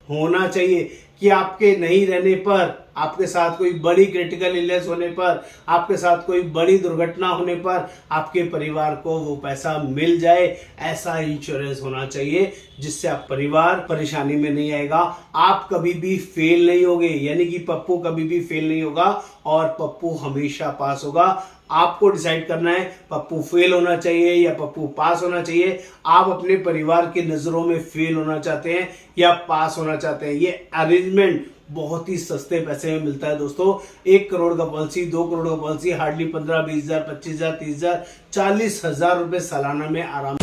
होना चाहिए कि आपके नहीं रहने पर, आपके साथ कोई बड़ी क्रिटिकल इलनेस होने पर, आपके साथ कोई बड़ी दुर्घटना होने पर आपके परिवार को वो पैसा मिल जाए। ऐसा इंश्योरेंस होना चाहिए जिससे आप परिवार परेशानी में नहीं आएगा, आप कभी भी फेल नहीं होगे, यानी कि पप्पू कभी भी फेल नहीं होगा और पप्पू हमेशा पास होगा। आपको डिसाइड करना है पप्पू फेल होना चाहिए या पप्पू पास होना चाहिए। आप अपने परिवार की नजरों में फेल होना चाहते हैं या पास होना चाहते हैं। ये अरेंजमेंट बहुत ही सस्ते पैसे में मिलता है दोस्तों। 1 करोड़ का पॉलिसी, 2 करोड़ का पॉलिसी हार्डली 15, 20,000, 25,000, 30,000, 40,000 रुपए सालाना में आराम।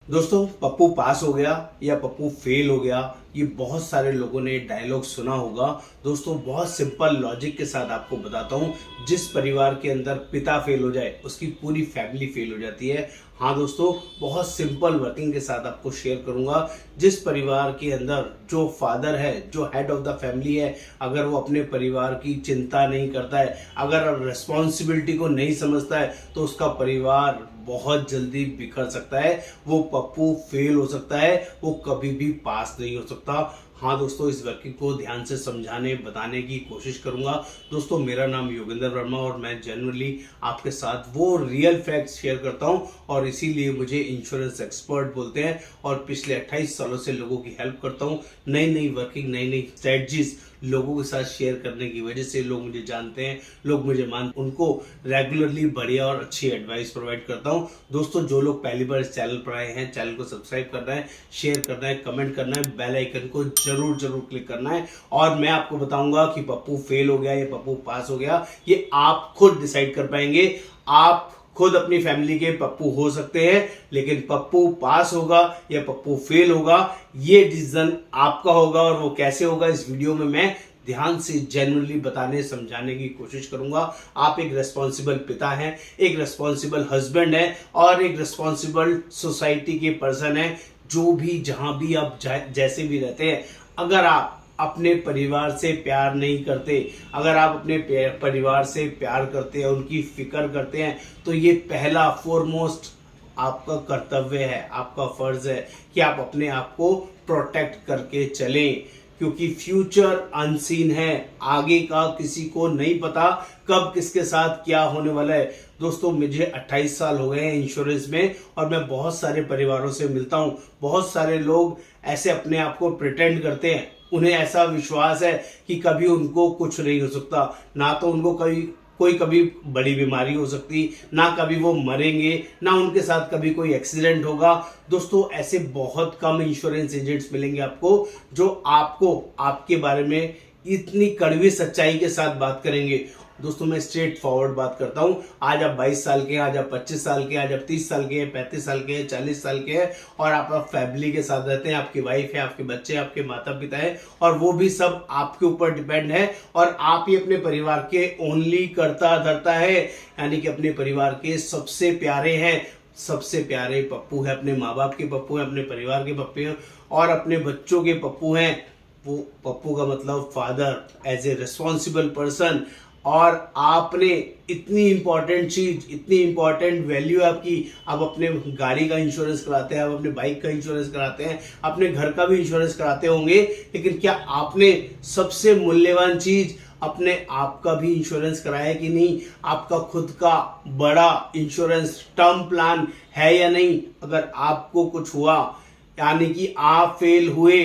दोस्तों, पप्पू पास हो गया या पप्पू फेल हो गया, ये बहुत सारे लोगों ने डायलॉग सुना होगा। दोस्तों, बहुत सिंपल लॉजिक के साथ आपको बताता हूँ। जिस परिवार के अंदर पिता फेल हो जाए उसकी पूरी फैमिली फेल हो जाती है। हाँ दोस्तों, बहुत सिंपल वर्किंग के साथ आपको शेयर करूंगा। जिस परिवार के अंदर जो फादर है, जो हेड ऑफ द फैमिली है, अगर वो अपने परिवार की चिंता नहीं करता है, अगर रिस्पॉन्सिबिलिटी को नहीं समझता है, तो उसका परिवार बहुत जल्दी बिखर सकता है। वो पप्पू फेल हो सकता है, वो कभी भी पास नहीं हो सकता। हाँ दोस्तों, इस वर्किंग को ध्यान से समझाने बताने की कोशिश करूंगा। दोस्तों, मेरा नाम योगेंद्र वर्मा और मैं जनरली आपके साथ वो रियल फैक्ट्स शेयर करता हूं और इसीलिए मुझे इंश्योरेंस एक्सपर्ट बोलते हैं। और पिछले 28 सालों से लोगों की हेल्प करता हूं। नई नई वर्किंग, नई नई स्ट्रेटजीज लोगों के साथ शेयर करने की वजह से लोग मुझे जानते हैं, लोग मुझे मानते हैं। उनको रेगुलरली बढ़िया और अच्छी एडवाइस प्रोवाइड करता हूं। दोस्तों, जो लोग पहली बार इस चैनल पर आए हैं, चैनल को सब्सक्राइब करना है, शेयर करना है, कमेंट करना है, बेल आइकन को जरूर क्लिक करना है। और मैं आपको बताऊंगा कि पप्पू फेल हो गया या पप्पू पास हो गया, ये आप खुद डिसाइड कर पाएंगे। आप खुद अपनी फैमिली के पप्पू हो सकते हैं, लेकिन पप्पू पास होगा या पप्पू फेल होगा, ये डिसीजन आपका होगा। और वो कैसे होगा, इस वीडियो में मैं ध्यान से जेन्युइनली बताने समझाने की कोशिश करूंगा। आप एक रेस्पॉन्सिबल पिता हैं, एक रेस्पॉन्सिबल हस्बैंड है और एक रेस्पॉन्सिबल सोसाइटी के पर्सन है। जो भी जहां भी आप जैसे भी रहते हैं, अगर आप अपने परिवार से प्यार नहीं करते, अगर आप अपने परिवार से प्यार करते हैं, उनकी फिक्र करते हैं, तो ये पहला फॉरमोस्ट आपका कर्तव्य है, आपका फर्ज है कि आप अपने आप को प्रोटेक्ट करके चलें। क्योंकि फ्यूचर अनसीन है, आगे का किसी को नहीं पता कब किसके साथ क्या होने वाला है। दोस्तों, मुझे 28 साल हो गए हैं इंश्योरेंस में और मैं बहुत सारे परिवारों से मिलता हूं। बहुत सारे लोग ऐसे अपने आप को प्रिटेंड करते हैं, उन्हें ऐसा विश्वास है कि कभी उनको कुछ नहीं हो सकता, ना तो उनको कोई कभी बड़ी बीमारी हो सकती, ना कभी वो मरेंगे, ना उनके साथ कभी कोई एक्सीडेंट होगा। दोस्तों, ऐसे बहुत कम इंश्योरेंस एजेंट्स मिलेंगे आपको जो आपको आपके बारे में इतनी कड़वी सच्चाई के साथ बात करेंगे। दोस्तों, मैं स्ट्रेट फॉरवर्ड बात करता हूं। आज आप 22 साल के हैं, आज आप 25 साल के हैं, आज आप 30 साल के हैं, 35 साल के हैं, 40 साल के हैं और आप फैमिली के साथ रहते हैं। आपकी वाइफ है, आपके बच्चे, आपके माता पिता है और वो भी सब आपके ऊपर डिपेंड है। और आप ही अपने परिवार के ओनली कर्ता धर्ता है, यानी कि अपने परिवार के सबसे प्यारे हैं। सबसे प्यारे पप्पू है, अपने माँ बाप के पप्पू हैं, अपने परिवार के पप्पू हैं और अपने बच्चों के पप्पू हैं। वो पप्पू का मतलब father, as a responsible person. और आपने इतनी इंपॉर्टेंट चीज, इतनी इंपॉर्टेंट वैल्यू आपकी, आप अपने गाड़ी का इंश्योरेंस कराते हैं, आप अपने बाइक का इंश्योरेंस कराते हैं, अपने घर का भी इंश्योरेंस कराते होंगे, लेकिन क्या आपने सबसे मूल्यवान चीज अपने आप का भी इंश्योरेंस कराया कि नहीं? आपका खुद का बड़ा इंश्योरेंस टर्म प्लान है या नहीं? अगर आपको कुछ हुआ, यानी कि आप फेल हुए,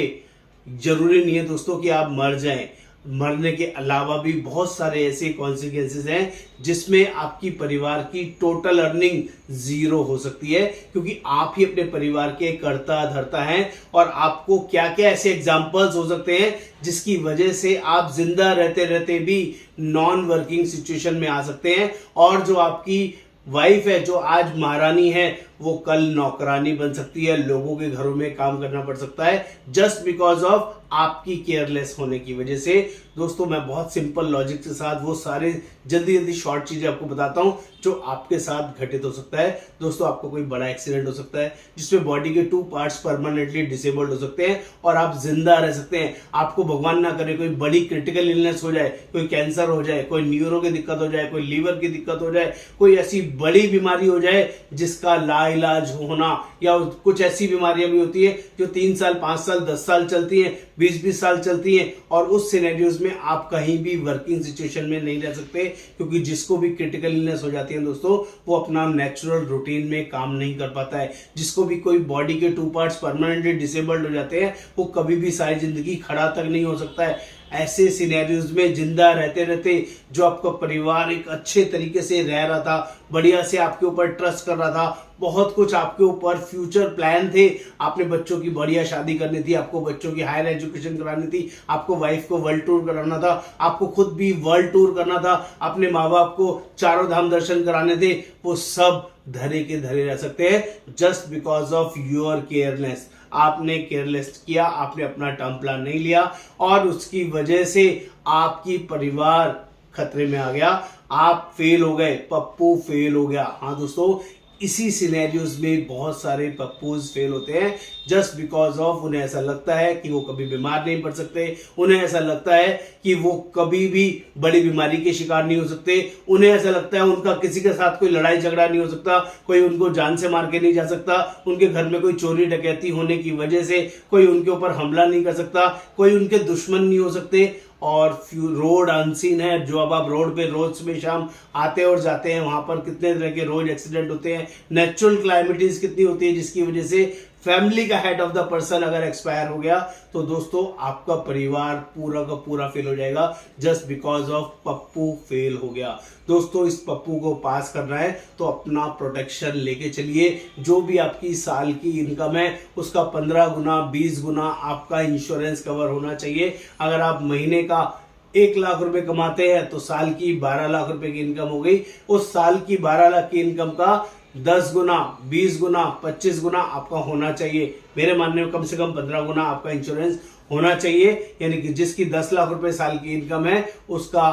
जरूरी नहीं है दोस्तों कि आप मर जाएं। मरने के अलावा भी बहुत सारे ऐसे कॉन्सिक्वेंसेस हैं जिसमें आपकी परिवार की टोटल अर्निंग जीरो हो सकती है, क्योंकि आप ही अपने परिवार के कर्ता धर्ता हैं। और आपको क्या क्या ऐसे एग्जाम्पल्स हो सकते हैं जिसकी वजह से आप जिंदा रहते रहते भी नॉन वर्किंग सिचुएशन में आ सकते हैं। और जो आपकी वाइफ है, जो आज महारानी है, वो कल नौकरानी बन सकती है, लोगों के घरों में काम करना पड़ सकता है जस्ट बिकॉज ऑफ आपकी केयरलेस होने की वजह से। दोस्तों मैं बहुत सिंपल लॉजिक के साथ वो सारे जल्दी शॉर्ट चीजें आपको बताता हूं जो आपके साथ घटित हो सकता है। दोस्तों आपको कोई बड़ा एक्सीडेंट हो सकता है जिसमें बॉडी के 2 पार्ट्स परमानेंटली डिसेबल्ड हो सकते हैं और आप जिंदा रह सकते हैं। आपको भगवान ना करे कोई बड़ी क्रिटिकल इलनेस हो जाए, कोई कैंसर हो जाए, कोई न्यूरो की दिक्कत हो जाए, कोई लीवर की दिक्कत हो जाए, कोई ऐसी बड़ी बीमारी हो जाए जिसका लाइलाज होना, या कुछ ऐसी बीमारियां भी होती है जो 3 साल 5 साल 10 साल चलती हैं, 20 साल चलती हैं, और उस सिनेरियोज में आप कहीं भी वर्किंग सिचुएशन में नहीं रह सकते, क्योंकि जिसको भी क्रिटिकल इलनेस हो जाती है दोस्तों वो अपना नेचुरल रूटीन में काम नहीं कर पाता है। जिसको भी कोई बॉडी के 2 पार्ट्स परमानेंटली डिसेबल्ड हो जाते हैं वो कभी भी सारी जिंदगी खड़ा तक नहीं हो सकता है। ऐसे सिनेरियोज में जिंदा रहते रहते जो आपका परिवार एक अच्छे तरीके से रह रहा था, बढ़िया से आपके ऊपर ट्रस्ट कर रहा था, बहुत कुछ आपके ऊपर फ्यूचर प्लान थे, आपने बच्चों की बढ़िया शादी करनी थी, आपको बच्चों की हायर एजुकेशन करानी थी, आपको वाइफ को वर्ल्ड टूर कराना था, आपको खुद भी वर्ल्ड टूर करना था, अपने माँ बाप को चारों धाम दर्शन कराने थे, वो सब धरे के धरे रह सकते हैं just because of your careless. आपने केयरलेस किया, आपने अपना टर्म प्लान नहीं लिया और उसकी वजह से आपकी परिवार खतरे में आ गया, आप फेल हो गए, पप्पू फेल हो गया। हाँ दोस्तों, इसी सिनेरियोज में बहुत सारे पप्पूज फेल होते हैं जस्ट बिकॉज ऑफ उन्हें ऐसा लगता है कि वो कभी बीमार नहीं पड़ सकते, उन्हें ऐसा लगता है कि वो कभी भी बड़ी बीमारी के शिकार नहीं हो सकते, उन्हें ऐसा लगता है उनका किसी के साथ कोई लड़ाई झगड़ा नहीं हो सकता, कोई उनको जान से मार के नहीं जा सकता, उनके घर में कोई चोरी डकैती होने की वजह से कोई उनके ऊपर हमला नहीं कर सकता, कोई उनके दुश्मन नहीं हो सकते। और रोड अनसीन है, जो अब आप रोड पे रोज सुबह शाम आते और जाते हैं वहां पर कितने तरह के रोज एक्सीडेंट होते हैं, नेचुरल क्लाइमेटीज कितनी होती है जिसकी वजह से फैमिली का हेड ऑफ द पर्सन अगर एक्सपायर हो गया तो दोस्तों आपका परिवार पूरा का पूरा फेल हो जाएगा just because of Pappu fail हो गया। दोस्तों इस पप्पू को पास करना है तो अपना प्रोटेक्शन लेके चलिए। जो भी आपकी साल की इनकम है उसका 15 गुना 20 गुना आपका इंश्योरेंस कवर होना चाहिए। अगर आप महीने का 1 लाख रुपए कमाते हैं तो साल की 12 लाख रुपए की इनकम हो गई। उस साल की 12 लाख की इनकम का 10 गुना 20 गुना 25 गुना आपका होना चाहिए। मेरे मानने में कम से कम 15 गुना आपका इंश्योरेंस होना चाहिए। यानी कि जिसकी 10 लाख रुपए साल की इनकम है उसका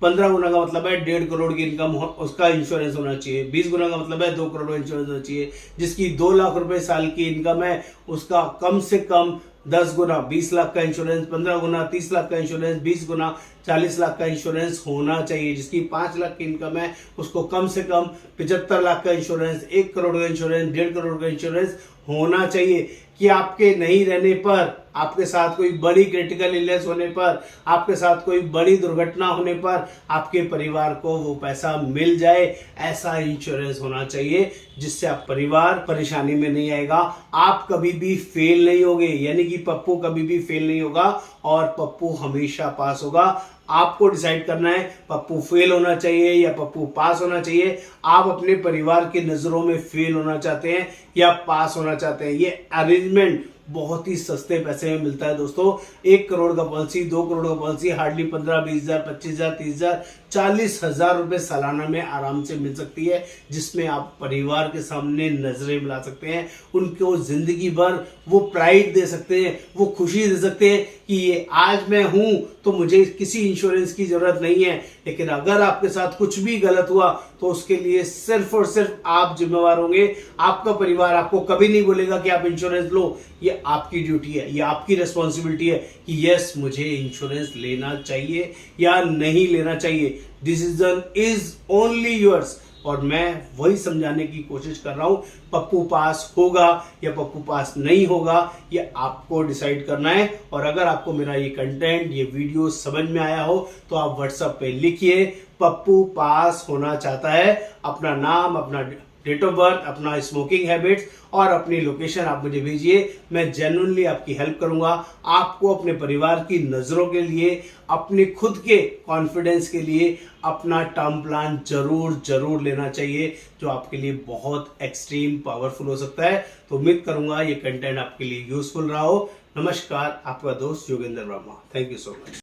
15 गुना का मतलब है 1.5 करोड़ की इनकम उसका इंश्योरेंस होना चाहिए। 20 गुना का मतलब है 2 करोड़ का इंश्योरेंस होना चाहिए। जिसकी 2 लाख रुपए साल की इनकम है उसका कम से कम 10 गुना 20 लाख का इंश्योरेंस, 15 गुना 30 लाख का इंश्योरेंस, 20 गुना 40 लाख का इंश्योरेंस होना चाहिए। जिसकी 5 लाख की इनकम है उसको कम से कम 75 लाख का इंश्योरेंस, 1 करोड़ का इंश्योरेंस, 1.5 करोड़ का इंश्योरेंस होना चाहिए कि आपके नहीं रहने पर, आपके साथ कोई बड़ी क्रिटिकल इलनेस होने पर, आपके साथ कोई बड़ी दुर्घटना होने पर आपके परिवार को वो पैसा मिल जाए। ऐसा इंश्योरेंस होना चाहिए जिससे आप परिवार परेशानी में नहीं आएगा, आप कभी भी फेल नहीं होगे। यानी कि पप्पू कभी भी फेल नहीं होगा और पप्पू हमेशा पास होगा। आपको डिसाइड करना है पप्पू फेल होना चाहिए या पप्पू पास होना चाहिए। आप अपने परिवार की नजरों में फेल होना चाहते हैं या पास होना चाहते हैं। ये अरेंजमेंट बहुत ही सस्ते पैसे में मिलता है दोस्तों। 1 करोड़ का पॉलिसी, 2 करोड़ का पॉलिसी हार्डली 15-20 हजार 25 हजार 30 हजार 40 हजार रुपए सालाना में आराम से मिल सकती है, जिसमें आप परिवार के सामने नजरें मिला सकते हैं, उनको जिंदगी भर वो प्राइड दे सकते हैं, वो खुशी दे सकते हैं कि ये आज मैं हूं तो मुझे किसी इंश्योरेंस की जरूरत नहीं है। लेकिन अगर आपके साथ कुछ भी गलत हुआ तो उसके लिए सिर्फ और सिर्फ आप जिम्मेवार होंगे। आपका परिवार आपको कभी नहीं बोलेगा कि आप इंश्योरेंस लो। ये आपकी ड्यूटी है, ये आपकी रिस्पॉन्सिबिलिटी है कि यस मुझे इंश्योरेंस लेना चाहिए या नहीं लेना चाहिए। Decision is only yours. और मैं वही समझाने की कोशिश कर रहा हूं, पप्पू पास होगा या पप्पू पास नहीं होगा ये आपको डिसाइड करना है। और अगर आपको मेरा ये कंटेंट, ये वीडियो समझ में आया हो तो आप व्हाट्सएप पे लिखिए पप्पू पास होना चाहता है, अपना नाम, अपना डेट ऑफ बर्थ, अपना स्मोकिंग हैबिट्स और अपनी लोकेशन आप मुझे भेजिए। मैं जेन्युइनली आपकी हेल्प करूंगा। आपको अपने परिवार की नजरों के लिए, अपने खुद के कॉन्फिडेंस के लिए अपना टर्म प्लान जरूर लेना चाहिए, जो आपके लिए बहुत एक्सट्रीम पावरफुल हो सकता है। तो उम्मीद करूंगा ये कंटेंट आपके लिए यूजफुल रहा हो। नमस्कार, आपका दोस्त Yogendra Verma. Thank you so much.